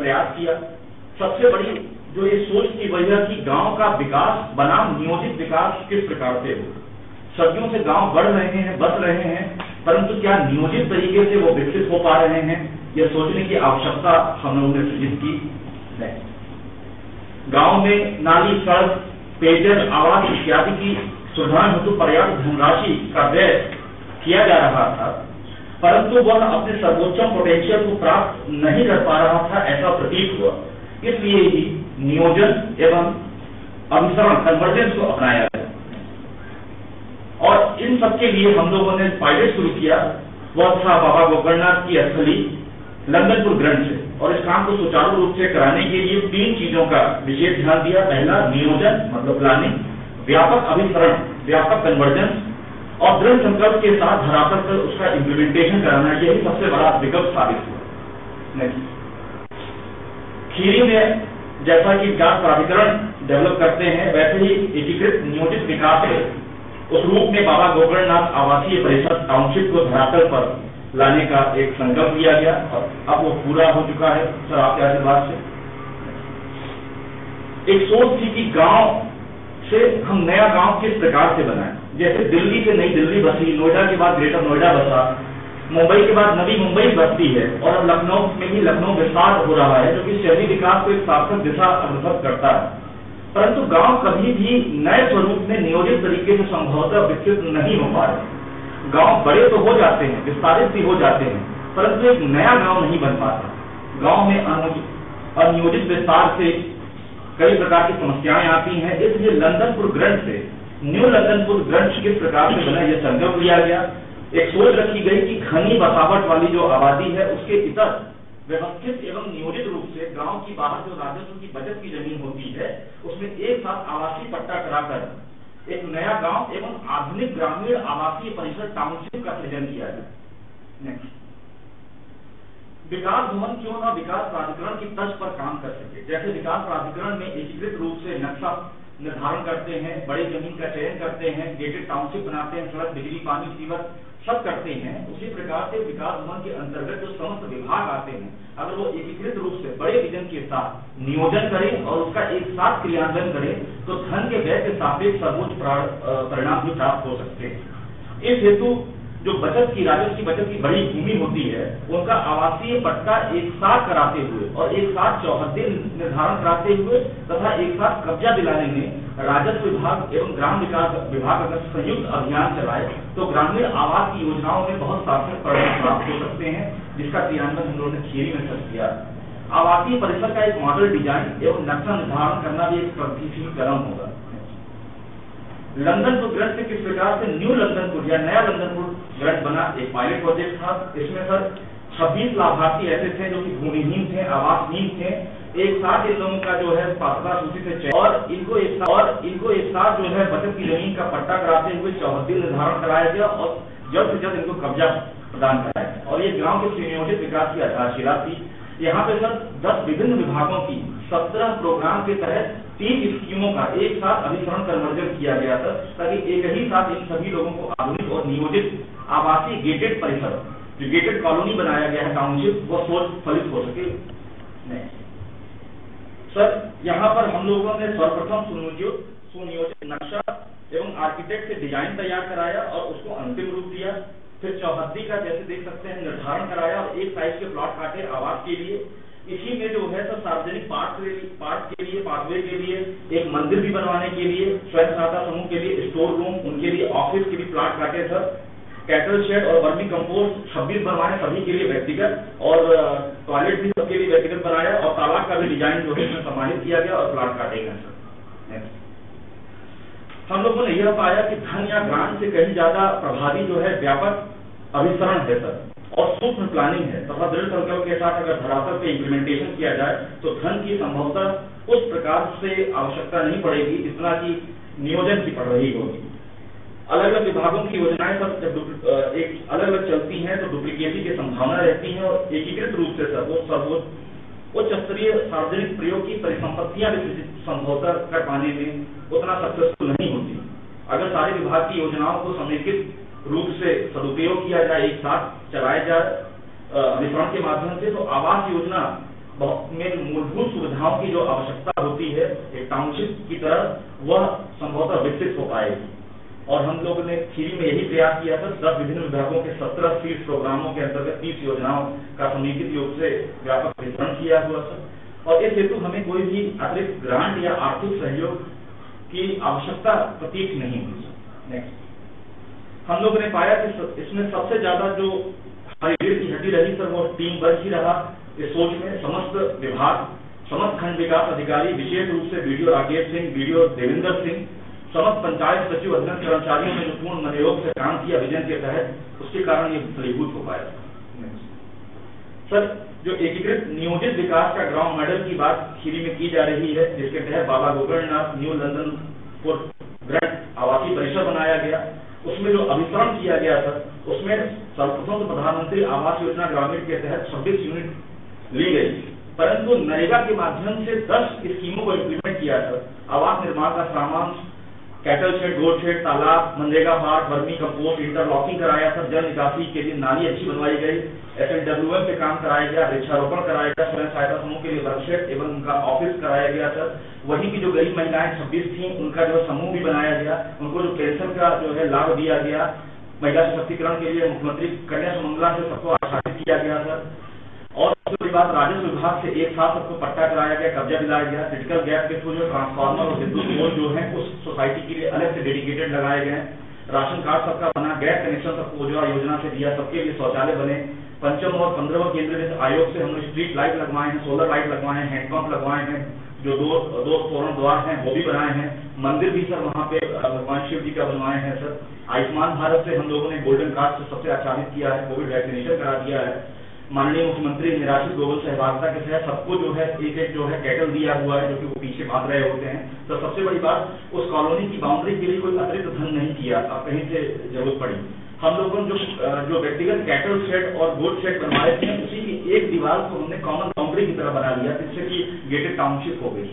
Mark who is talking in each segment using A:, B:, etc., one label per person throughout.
A: प्रयास किया। सबसे बड़ी जो ये सोच थी वह यह कि गांव का विकास बनाम नियोजित विकास किस प्रकार से हो। सदियों से गांव बढ़ रहे हैं, बस रहे हैं, परंतु क्या नियोजित तरीके से वो विकसित हो पा रहे हैं, यह सोचने की आवश्यकता हम लोगों ने सृजित की है। गांव में नाली, सड़क, पेयजल, आवास इत्यादि की सुधार हेतु पर्याप्त धनराशि का व्यय किया जा रहा था, परंतु वह अपने सर्वोच्चम पोटेंशियल को प्राप्त नहीं कर पा रहा था, ऐसा प्रतीत हुआ। इसलिए ही नियोजन एवं अभिसरण कन्वर्जेंस को अपनाया गया और इन सबके लिए हम लोगों ने पायलट शुरू किया। वह था बाबा गोकर्णनाथ की स्थली लंदनपुर ग्रंथ से, और इस काम को सुचारू रूप से कराने के लिए 3 चीजों का विशेष ध्यान दिया। पहला नियोजन मतलब प्लानिंग, व्यापक अभिसरण व्यापक कन्वर्जेंस और दृढ़ संकल्प के साथ धरातल पर उसका इम्प्लीमेंटेशन कराना, यही सबसे बड़ा विकल्प साबित हुआ। खीरी में जैसा कि विकास प्राधिकरण डेवलप करते हैं, वैसे ही एकीकृत नियोजित विकास है, उस रूप में बाबा गोकर्णनाथ आवासीय परिषद टाउनशिप को धरातल पर लाने का एक संकल्प लिया गया और अब वो पूरा हो चुका है सर आपके आशीर्वाद से। एक सोच थी कि गांव से हम नया गांव किस प्रकार से बनाएं। जैसे दिल्ली से नई दिल्ली बसी, नोएडा के बाद ग्रेटर नोएडा बसा, मुंबई के बाद नवी मुंबई बसती है और अब लखनऊ में भी लखनऊ विस्तार हो रहा है, जो कि शहरी विकास को एक सार्थक दिशा अग्रसर करता है। परंतु गांव कभी भी नए स्वरूप में नियोजित तरीके से संभवतः विकसित नहीं हो पा रहे। गांव बड़े तो हो जाते हैं, विस्तारित भी हो जाते हैं, परंतु एक नया गांव नहीं बन पाता। गांव में अनियोजित विस्तार से कई प्रकार की समस्याएं आती हैं। इसलिए लंदनपुर ग्रंथ से न्यू लंदनपुर ग्रंथ किस प्रकार से बना, यह संकल्प लिया गया। एक सोच रखी गई कि घनी बसावट वाली जो आबादी है उसके इतर व्यवस्थित एवं नियोजित रूप से गांव की बाहर जो राजस्व की बचत की जमीन होती है उसमें एक साथ आवासीय पट्टा कराकर एक नया गांव एवं आधुनिक ग्रामीण आवासीय परिसर टाउनशिप का सृजन किया जाए। विकास भवन क्यों न विकास प्राधिकरण की तर्ज पर काम कर सके। जैसे विकास प्राधिकरण में एकीकृत रूप से नक्शा निर्धारण करते हैं, बड़ी जमीन का चयन करते हैं, गेटेड टाउनशिप बनाते हैं, सड़क, बिजली, पानी, सीवर सब करते हैं, उसी प्रकार से विकास भवन के अंतर्गत जो समस्त विभाग आते हैं, अगर वो एकीकृत रूप से बड़े विजन के साथ नियोजन करें और उसका एक साथ क्रियान्वयन करें तो धन के व्यय के सापेक्ष सर्वोच्च परिणाम भी प्राप्त हो सकते हैं। इस हेतु जो बचत की राजस्व की बचत की बड़ी भूमि होती है उनका आवासीय पट्टा एक साथ कराते हुए और एक साथ चौहद्दी निर्धारण कराते हुए तथा एक साथ कब्जा दिलाने में राजस्व विभाग एवं ग्राम विकास विभाग अगर संयुक्त अभियान चलाए तो ग्रामीण आवास की योजनाओं में बहुत सार्थक परिणाम प्राप्त हो सकते हैं, जिसका क्रियान्वयन हम लोगों ने खीरी में कर किया। आवासीय परिसर का एक मॉडल डिजाइन एवं नक्शा निर्धारण करना भी एक प्रगतिशील कदम होगा। लंदनपुर ग्रंथ से किस प्रकार से न्यू लंदनपुर या नया लंदनपुर ग्रंथ बना, एक पायलट प्रोजेक्ट था। इसमें सर 26 लाभार्थी ऐसे थे जो कि भूमिहीन थे, आवासहीन थे। एक साथ इन लोगों का जो है पात्रता सूची से चयन और इनको एक साथ जो है बचत की जमीन का पट्टा कराते हुए चौहद्दी निर्धारण कराया गया और जल्द से जल्द इनको कब्जा प्रदान कराया गया। और ये गाँव के सुनियोजित विकास की आधारशिला थी। यहाँ पे सर 10 विभिन्न विभागों की 17 प्रोग्राम के तहत 3 स्कीमों का एक साथ अभिसरण कन्वर्जन किया गया था, ताकि एक ही साथ इन सभी लोगों को आधुनिक और नियोजित आवासीय गेटेड परिसर जो गेटेड कॉलोनी बनाया गया है टाउनशिप, वो सोच फलित हो सके। नहीं सर, यहाँ पर हम लोगों ने सर्वप्रथम सुनियोजित नक्शा एवं आर्किटेक्ट से डिजाइन तैयार कराया और उसको अंतिम रूप दिया। फिर चौहद्दी का जैसे देख सकते हैं निर्धारण कराया और एक साइज के प्लॉट काटे आवास के लिए। इसी में जो है तो सार्वजनिक पार्क के लिए, पाथवे के लिए, एक मंदिर भी बनवाने के लिए, स्वयं सहायता समूह के लिए स्टोर रूम, उनके लिए ऑफिस के भी प्लॉट काटे सर। कैटल शेड और वर्मी कंपोस्ट 26 बनवाए सभी के लिए व्यक्तिगत, और टॉयलेट भी सबके लिए व्यक्तिगत बनाया और तालाब का भी डिजाइन जो है इसमें सम्मानित किया गया और प्लॉट काटे गए सर। हम लोगों ने यह पाया कि धन या ग्रांट से कहीं ज्यादा प्रभावी जो है व्यापक अभिसरण है सर और सूक्ष्म प्लानिंग है तथा दृढ़ संकल्प के साथ अगर धरातल पे इम्प्लीमेंटेशन किया जाए तो धन की संभवतः उस प्रकार से आवश्यकता नहीं पड़ेगी जितना कि नियोजन की पड़ रही होगी। अलग अलग विभागों की योजनाएं सब जब एक अलग अलग चलती हैं तो डुप्लीकेसी की संभावना रहती है और एकीकृत रूप से सर्वोच्च उच्च स्तरीय सार्वजनिक प्रयोग की परिसंपत्तियां भी संभवतः कर पाने में उतना सक्सेसफुल नहीं होती। अगर सारे विभाग की योजनाओं को समेकित रूप से सदुपयोग किया जाए, एक साथ चलाया जाए अभिसरण के माध्यम से, तो आवास योजना में सुविधाओं की जो आवश्यकता होती है एक टाउनशिप की तरह, वह संभवतः विकसित हो पाएगी। और हम लोगों ने खीरी में यही प्रयास किया था, 10 विभिन्न विभागों के 17 फील्ड प्रोग्रामों के अंतर्गत 30 योजनाओं का समेकित रूप से व्यापक वितरण किया हुआ था। और इस हेतु हमें कोई भी अतिरिक्त ग्रांट या आर्थिक सहयोग की आवश्यकता प्रतीत नहीं हुई। नेक्स्ट, हम लोगों ने पाया कि इसमें सबसे ज्यादा जो हमारी रीढ़ की हड्डी रही सर, वो टीम वर्क ही रहा। इस सोच में समस्त विभाग, समस्त खंड विकास अधिकारी, विशेष रूप से बीडीओ राकेश सिंह, बीडीओ देवेंद्र सिंह, समस्त पंचायत सचिव, अध्ययन कर्मचारियों ने जो पूर्ण मनोयोग से काम किया विजन के तहत, उसके कारण ये फलीभूत हो पाया। सर, जो एकीकृत नियोजित विकास का ग्राउंड मॉडल की बात खीरी में की जा रही है, जिसके तहत Baba Gokarnnath new London for grand आवासीय परिसर बनाया गया, उसमें जो अभिसरण किया गया था, उसमें सर्वप्रथम प्रधानमंत्री आवास योजना ग्रामीण के तहत 26 यूनिट ली गई, परंतु नरेगा के माध्यम से 10 स्कीमों को इम्प्लीमेंट किया था। आवास निर्माण का सामान, कैटल शेड, गोट शेड, तालाब, MNREGA park, vermi compost, interlocking कराया था, जल निकासी के लिए नाली अच्छी बनवाई गई, SNWM पे काम कराया गया, वृक्षारोपण कराया गया, स्वयं सहायता समूह के लिए वर्कशॉप एवं उनका ऑफिस कराया गया था। वहीं की जो गरीब महिलाएं 26 थी, उनका जो समूह भी बनाया गया, उनको जो पेंशन का जो है लाभ दिया गया, महिला सशक्तिकरण के लिए मुख्यमंत्री कन्या सुमंगला से सबको आश्वासित किया गया था। और दूसरी बात, राजस्व विभाग से एक साथ सबको पट्टा कराया गया, कब्जा दिलाया गया। क्रिटिकल गैप के थ्रू जो ट्रांसफार्मर और विद्युत पोल जो है उस सोसाइटी के लिए अलग से डेडिकेटेड लगाए गए। राशन कार्ड सबका बना, गैस कनेक्शन सबको उज्ज्वला योजना से दिया, सबके लिए शौचालय बने। पंचम और 15वां केंद्रीय आयोग से हमने स्ट्रीट लाइट लगवाए हैं, सोलर लाइट लगवाए हैं, हैंडपंप लगवाए हैं, जो दो तोरण द्वार हैं वो भी बनाए हैं। मंदिर भी सर वहाँ पे भगवान शिव जी का बनवाए हैं सर। आयुष्मान भारत से हम लोगों ने गोल्डन कार्ड से सबसे आच्छादित किया है, कोविड वैक्सीनेशन करा दिया है। माननीय मुख्यमंत्री निराश्रित गोवल सहभागिता के तहत सबको जो है एक जो है कैटल दिया हुआ है, जो कि वो पीछे भाग रहे होते हैं। तो सबसे बड़ी बात, उस कॉलोनी की बाउंड्री के लिए कोई अतिरिक्त धन नहीं किया, कहीं से जरूरत पड़ी। हम लोगों ने जो व्यक्तिगत कैटल शेड और गोट शेड बनवाए थे, उसी की एक दीवार को हमने कॉमन बाउंड्री की तरह बना लिया, जिससे कि गेटेड टाउनशिप हो गई।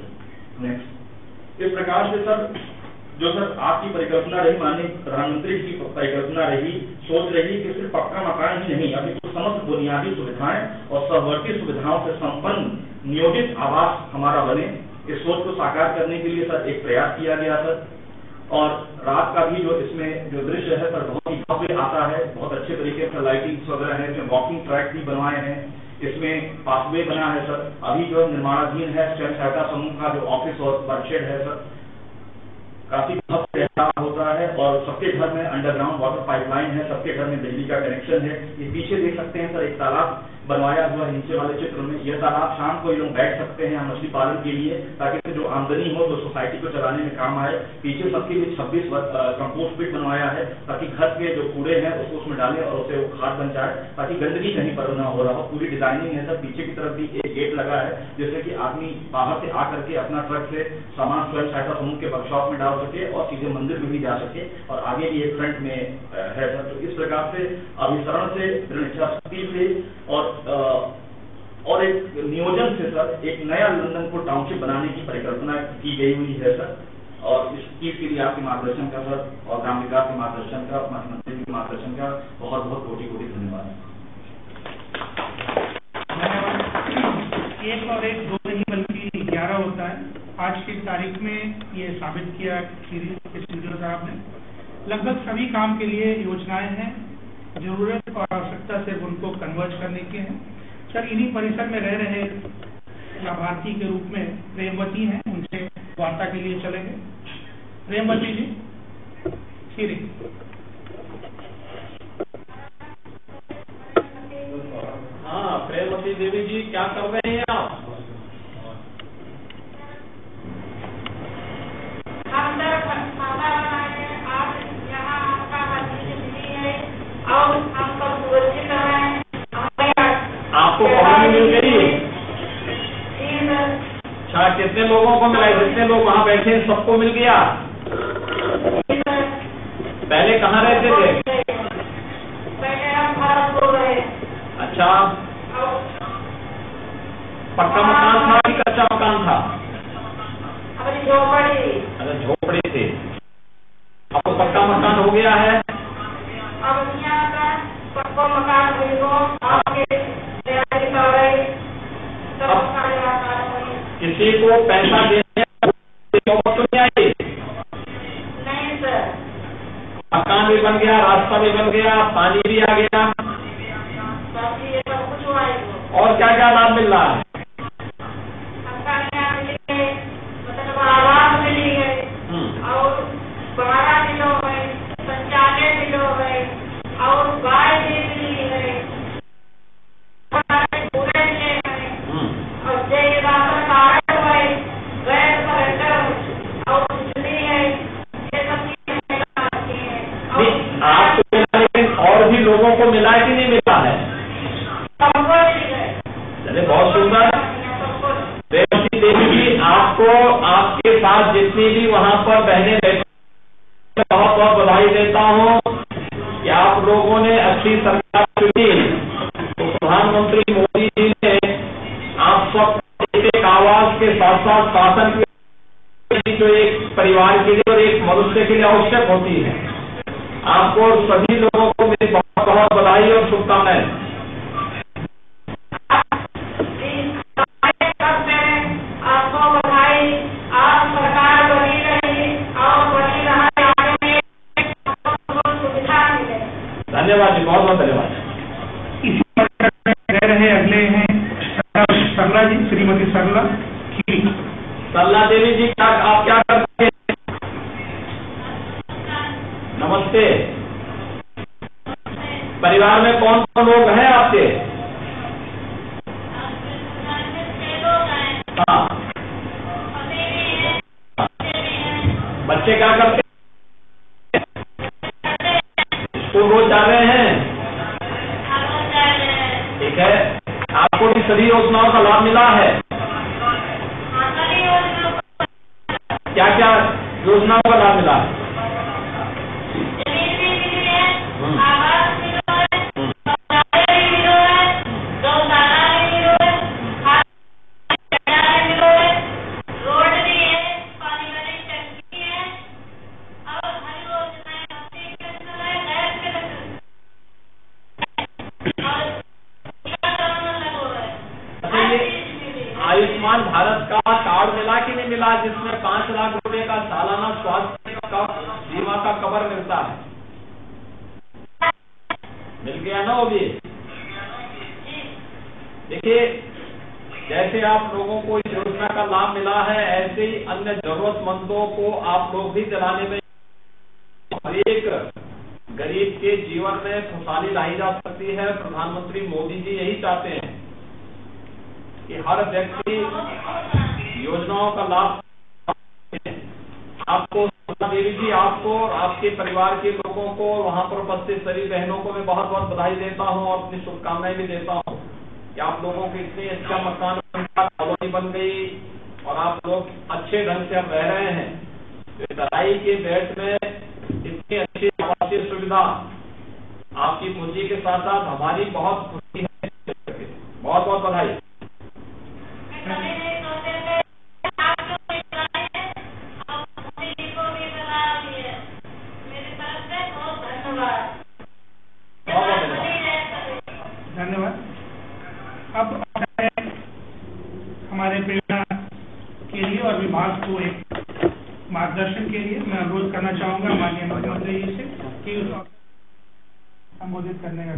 A: नेक्स्ट, इस प्रकार से सर जो सर आपकी परिकल्पना रही, माननीय प्रधानमंत्री की परिकल्पना रही, सोच रही कि सिर्फ पक्का मकान ही नहीं, अभी तो समस्त बुनियादी सुविधाएं और सहवर्ती सुविधाओं से संपन्न नियोजित आवास हमारा बने। इस सोच को साकार करने के लिए सर एक प्रयास किया गया सर। और रात का भी जो इसमें जो दृश्य है सर बहुत ही भव्य आता है, बहुत अच्छे तरीके से लाइटिंग्स वगैरह है, इसमें वॉकिंग ट्रैक भी बनवाए हैं, इसमें पाथवे बना है सर। अभी जो निर्माणाधीन है स्वयं सहायता समूह का जो ऑफिस और वर्कशेड है सर, काफी भव्य होता है। और सबके घर में अंडरग्राउंड वाटर पाइपलाइन है, सबके घर में बिजली का कनेक्शन है। ये पीछे देख सकते हैं सर एक तालाब बनवाया हुआ है नीचे वाले चित्र में। यह तालाब शाम को ये लोग बैठ सकते हैं मछली पालन के लिए, ताकि जो आमदनी हो तो सोसाइटी को चलाने में काम आए। पीछे सबके लिए 26 कंपोस्ट पिट बनवाया है, ताकि घर के जो कूड़े हैं उसको उसमें डालें और उसे वो खाद बन जाए, ताकि गंदगी कहीं पर न हो रहा हो। पूरी डिजाइनिंग है सर। पीछे की तरफ भी एक गेट लगा है, जिससे कि आदमी बाहर से आकर के अपना ट्रक से सामान स्वयं सहायता समूह के वर्कशॉप में डाल सके और सीधे मंदिर में भी जा सके। और आगे भी एक फ्रंट में है सर। तो इस प्रकार से अभिसरण से, दृढ़ इच्छा शक्ति से और एक नियोजन से सर एक नया लंदन को टाउनशिप बनाने की परिकल्पना की गई हुई है सर। और इस चीज के लिए आपके मार्गदर्शन का सर और ग्राम विकास के मार्गदर्शन का, मुख्यमंत्री के मार्गदर्शन का बहुत बहुत कोटि धन्यवाद।
B: एक और एक दो नहीं बल्कि 11 होता है। आज की तारीख में ये साबित किया खीरी के स्टूडियो साहब ने, लगभग सभी काम के लिए योजनाएं हैं, जरूरत और आवश्यकता से उनको कन्वर्ज करने के हैं सर। इन्हीं परिसर में रह रहे लाभार्थी के रूप में प्रेमवती हैं, उनसे वार्ता के लिए चलेंगे। प्रेमवती जी खीरी।
C: हाँ, प्रेमवती देवी जी क्या कर रहे हैं आप?
D: हम खाना बनाए, आप यहाँ आपका हाथी जिंदगी है और हम सब सुरक्षित हैं।
C: आपको कॉलोनी मिल गई? अच्छा, कितने लोगों को मिला? जितने लोग वहाँ बैठे हैं सबको मिल गया? पहले कहाँ रहते थे?
D: पहले हम भारत रहे।
C: अच्छा, पक्का मकान था कि कच्चा मकान था?
D: हमारी झोपड़ी।
C: अच्छा, झोपड़ी थी। अब पक्का मकान हो गया है?
D: अब यहाँ का पक्का मकान आपके
C: किसी को पैसा देने नौबत तो नहीं आई?
D: नहीं सर।
C: मकान भी बन गया, रास्ता भी बन गया, पानी भी आ गया,
D: ये सब कुछ हुआ है।
C: और क्या क्या लाभ मिल रहा है?
D: मतलब आवास मिली है और 12 किलो है, 95 किलो है और गाय भी मिली है, पूरे मिले हैं और जय राशन कार्ड है, गैस सिलेंडर और बिजली है, ये सब चीजें आती है।
C: आपको मिला, लेकिन और भी लोगों को मिला कि नहीं मिला है?
D: सबको मिल गए।
C: चलिए, बहुत सुंदर। रेवती देवी जी, आपको आपके साथ जितनी भी वहां पर बहनें बैठी, बहुत बहुत बधाई देता हूं कि आप लोगों ने अच्छी सरकार चुनी। तो प्रधानमंत्री मोदी जी ने आप सब एक आवाज के साथ साथ शासन की जो एक परिवार के लिए और एक मनुष्य के लिए आवश्यक होती है, आपको सभी लोगों को मेरी बहुत बहुत बधाई और शुभकामनाएं।
D: आपको बधाई, आप सरकार बनी रही और बनी रहा, आगे सुविधा मिले।
C: धन्यवाद जी, बहुत बहुत धन्यवाद।
B: इसी पर रह रहे अगले हैं सरला जी, श्रीमती सरला खीरी।
C: सरला देवी जी, क्या आप क्या करते हैं? नमस्ते। परिवार में कौन कौन लोग हैं आपके? हाँ। बच्चे क्या करते हैं? स्कूल रोज जा रहे हैं? ठीक है। आपको भी सभी योजनाओं का लाभ मिला है? क्या क्या योजनाओं का लाभ मिला है? आयुष्मान भारत का कार्ड मिला कि नहीं मिला, जिसमें 5 लाख रुपए का सालाना स्वास्थ्य का बीमा का कवर मिलता है? मिल गया ना वो भी? देखिए, जैसे आप लोगों को इस योजना का लाभ मिला है, ऐसे ही अन्य जरूरतमंदों को आप लोग भी दिलाने में, हर एक गरीब के जीवन में खुशहाली लाई जा सकती है। प्रधानमंत्री मोदी जी यही चाहते हैं कि हर व्यक्ति योजनाओं का लाभ। आपको देवी जी, आपको और आपके परिवार के लोगों को, वहां पर उपस्थित सभी बहनों को मैं बहुत बहुत बधाई देता हूं और अपनी शुभकामनाएं भी देता हूं कि आप लोगों के इतने अच्छा मकान कॉलोनी बन गई और आप लोग अच्छे ढंग से अब रह रहे हैं। तो तराई के बेल्ट में इतनी अच्छी आवासीय सुविधा आपकी पूंजी के साथ साथ हमारी बहुत खुशी है। बहुत बहुत बधाई।
B: धन्यवाद। अब हमारे प्रेरणा के लिए और विभाग को एक मार्गदर्शन के लिए मैं अनुरोध करना चाहूंगा माननीय मुख्यमंत्री जी से कि उस संबोधित करने का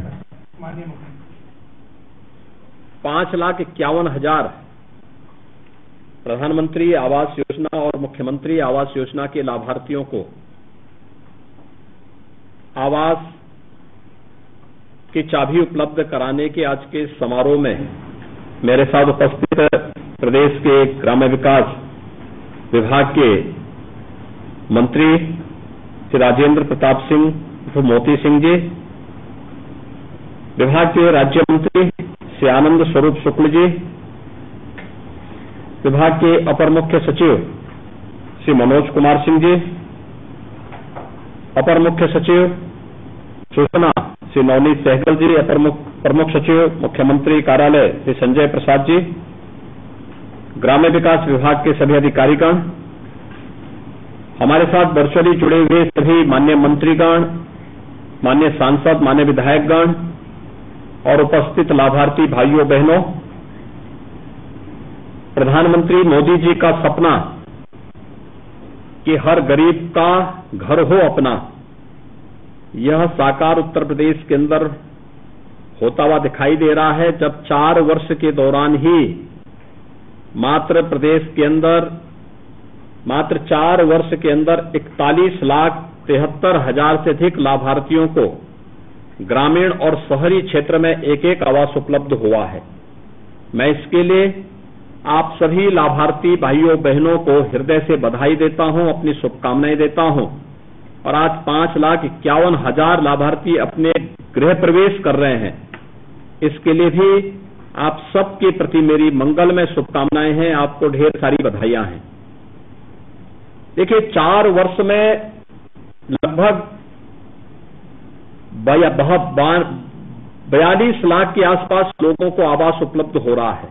B: माननीय मुख्यमंत्री।
E: 5,51,000 प्रधानमंत्री आवास योजना और मुख्यमंत्री आवास योजना के लाभार्थियों को आवास की चाबी उपलब्ध कराने के आज के समारोह में मेरे साथ उपस्थित प्रदेश के ग्राम्य विकास विभाग के मंत्री श्री राजेंद्र प्रताप सिंह उर्फ मोती सिंह जी, विभाग के राज्य मंत्री श्री आनंद स्वरूप शुक्ल जी, विभाग के अपर मुख्य सचिव श्री मनोज कुमार सिंह जी, अपर मुख्य सचिव सूचना श्री नवनीत सहगल जी, अपर प्रमुख सचिव मुख्यमंत्री कार्यालय श्री संजय प्रसाद जी, ग्राम्य विकास विभाग के सभी अधिकारीगण, हमारे साथ वर्चुअली जुड़े हुए सभी माननीय मंत्रीगण, माननीय सांसद, माननीय विधायकगण और उपस्थित लाभार्थी भाइयों बहनों, प्रधानमंत्री मोदी जी का सपना कि हर गरीब का घर हो अपना, यह साकार उत्तर प्रदेश के अंदर होता हुआ दिखाई दे रहा है, जब 4 वर्ष के दौरान ही मात्र प्रदेश के अंदर मात्र 4 वर्ष के अंदर 41,73,000 से अधिक लाभार्थियों को ग्रामीण और शहरी क्षेत्र में एक आवास उपलब्ध हुआ है। मैं इसके लिए आप सभी लाभार्थी भाइयों बहनों को हृदय से बधाई देता हूं, अपनी शुभकामनाएं देता हूं। और आज 5,51,000 लाभार्थी अपने गृह प्रवेश कर रहे हैं, इसके लिए भी आप सबके प्रति मेरी मंगलमय शुभकामनाएं हैं, आपको ढेर सारी बधाइयां हैं। देखिए, 4 वर्ष में लगभग 42 लाख के आसपास लोगों को आवास उपलब्ध हो रहा है,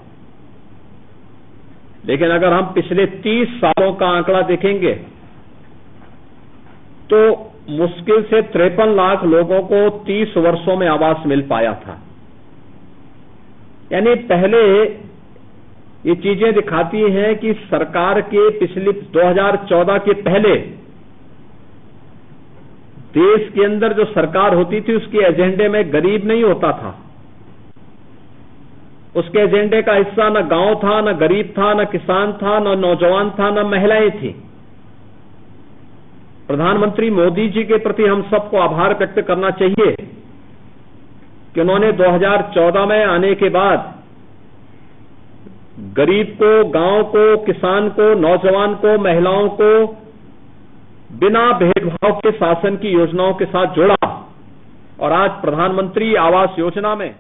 E: लेकिन अगर हम पिछले 30 सालों का आंकड़ा देखेंगे तो मुश्किल से 53 लाख लोगों को 30 वर्षों में आवास मिल पाया था। यानी पहले ये चीजें दिखाती हैं कि सरकार के पिछले 2014 के पहले देश के अंदर जो सरकार होती थी उसके एजेंडे में गरीब नहीं होता था। उसके एजेंडे का हिस्सा न गांव था, न गरीब था, न किसान था, न नौजवान था, न महिलाएं थी। प्रधानमंत्री मोदी जी के प्रति हम सबको आभार व्यक्त करना चाहिए कि उन्होंने 2014 में आने के बाद गरीब को, गांव को, किसान को, नौजवान को, महिलाओं को बिना भेदभाव के शासन की योजनाओं के साथ जोड़ा और आज प्रधानमंत्री आवास योजना में